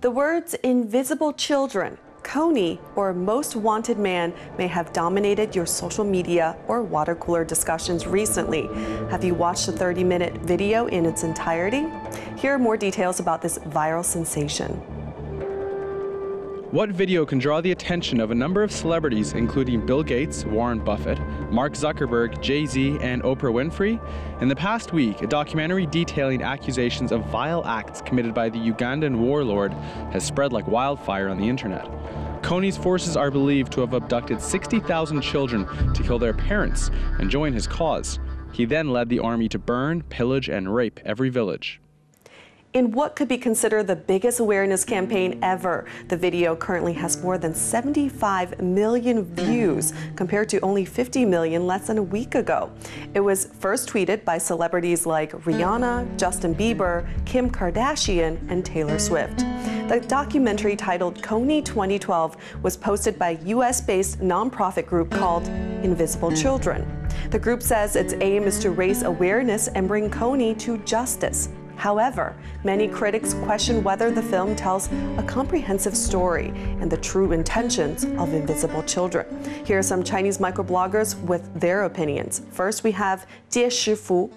The words invisible children, Kony, or most wanted man may have dominated your social media or water cooler discussions recently. Have you watched the 30-minute video in its entirety? Here are more details about this viral sensation. What video can draw the attention of a number of celebrities, including Bill Gates, Warren Buffett, Mark Zuckerberg, Jay-Z, and Oprah Winfrey? In the past week, a documentary detailing accusations of vile acts committed by the Ugandan warlord has spread like wildfire on the internet. Kony's forces are believed to have abducted 60,000 children to kill their parents and join his cause. He then led the army to burn, pillage, and rape every village. In what could be considered the biggest awareness campaign ever, the video currently has more than 75 million views, compared to only 50 million less than a week ago. It was first tweeted by celebrities like Rihanna, Justin Bieber, Kim Kardashian, and Taylor Swift. The documentary, titled Kony 2012, was posted by US-based nonprofit group called Invisible Children. The group says its aim is to raise awareness and bring Kony to justice. However, many critics question whether the film tells a comprehensive story and the true intentions of invisible children. Here are some Chinese microbloggers with their opinions. First, we have Jie Shifu.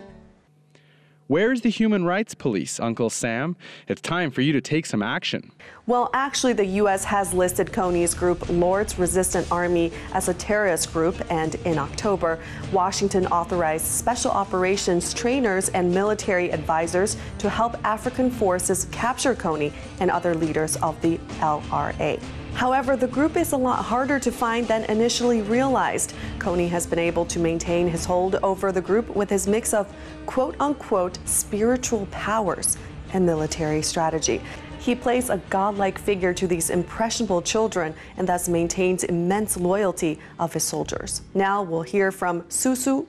Where's the human rights police, Uncle Sam? It's time for you to take some action. Well, actually, the U.S. has listed Kony's group, Lord's Resistance Army, as a terrorist group, and in October, Washington authorized special operations trainers and military advisors to help African forces capture Kony and other leaders of the LRA. However, the group is a lot harder to find than initially realized. Kony has been able to maintain his hold over the group with his mix of quote-unquote spiritual powers and military strategy. He plays a godlike figure to these impressionable children and thus maintains immense loyalty of his soldiers. Now we'll hear from Susu.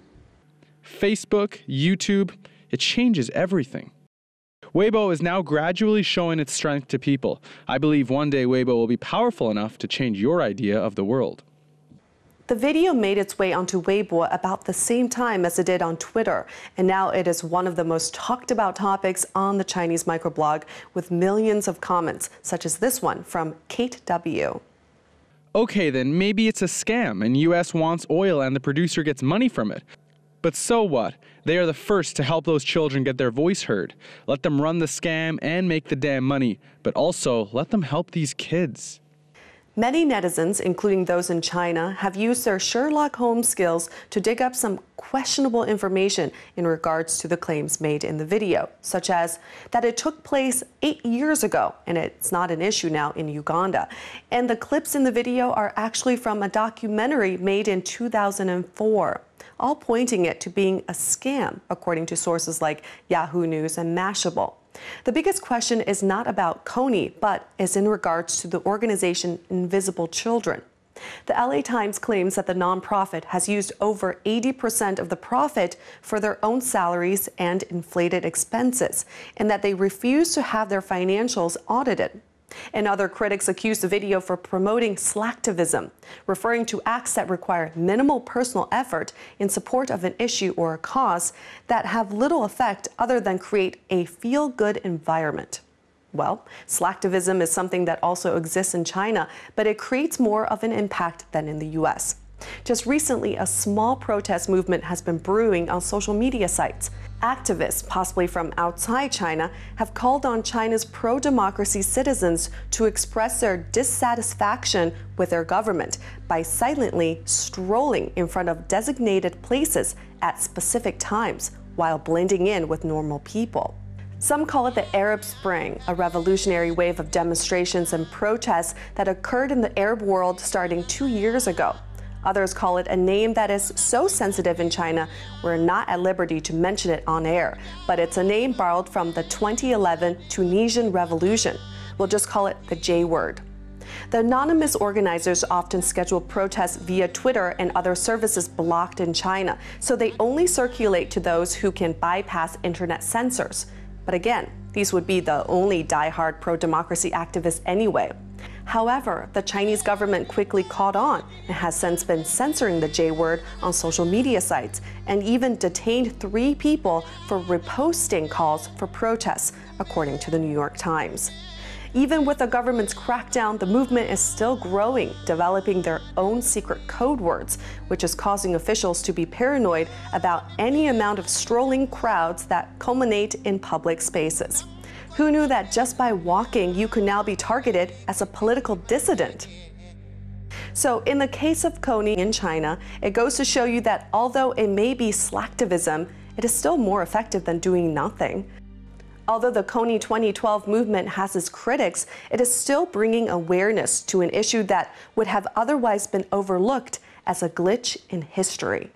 Facebook, YouTube, it changes everything. Weibo is now gradually showing its strength to people. I believe one day Weibo will be powerful enough to change your idea of the world. The video made its way onto Weibo about the same time as it did on Twitter, and now it is one of the most talked about topics on the Chinese microblog, with millions of comments, such as this one from Kate W. Okay then, maybe it's a scam and US wants oil and the producer gets money from it. But so what? They are the first to help those children get their voice heard. Let them run the scam and make the damn money, but also let them help these kids. Many netizens, including those in China, have used their Sherlock Holmes skills to dig up some questionable information in regards to the claims made in the video, such as that it took place 8 years ago and it's not an issue now in Uganda. And the clips in the video are actually from a documentary made in 2004. All pointing it to being a scam, according to sources like Yahoo News and Mashable. The biggest question is not about Kony, but is in regards to the organization Invisible Children. The LA Times claims that the nonprofit has used over 80% of the profit for their own salaries and inflated expenses, and that they refuse to have their financials audited. And other critics accuse the video for promoting Slacktivism, referring to acts that require minimal personal effort in support of an issue or a cause that have little effect other than create a feel-good environment. Well, Slacktivism is something that also exists in China, but it creates more of an impact than in the U.S. Just recently, a small protest movement has been brewing on social media sites. Activists, possibly from outside China, have called on China's pro-democracy citizens to express their dissatisfaction with their government by silently strolling in front of designated places at specific times while blending in with normal people. Some call it the Arab Spring, a revolutionary wave of demonstrations and protests that occurred in the Arab world starting 2 years ago. Others call it a name that is so sensitive in China, we're not at liberty to mention it on air, but it's a name borrowed from the 2011 Tunisian Revolution. We'll just call it the J word. The anonymous organizers often schedule protests via Twitter and other services blocked in China, so they only circulate to those who can bypass internet censors. But again, these would be the only die-hard pro-democracy activists anyway. However, the Chinese government quickly caught on and has since been censoring the J word on social media sites and even detained 3 people for reposting calls for protests, according to the New York Times. Even with the government's crackdown, the movement is still growing, developing their own secret code words, which is causing officials to be paranoid about any amount of strolling crowds that culminate in public spaces. Who knew that just by walking, you could now be targeted as a political dissident? So in the case of Kony in China, it goes to show you that although it may be slacktivism, it is still more effective than doing nothing. Although the Kony 2012 movement has its critics, it is still bringing awareness to an issue that would have otherwise been overlooked as a glitch in history.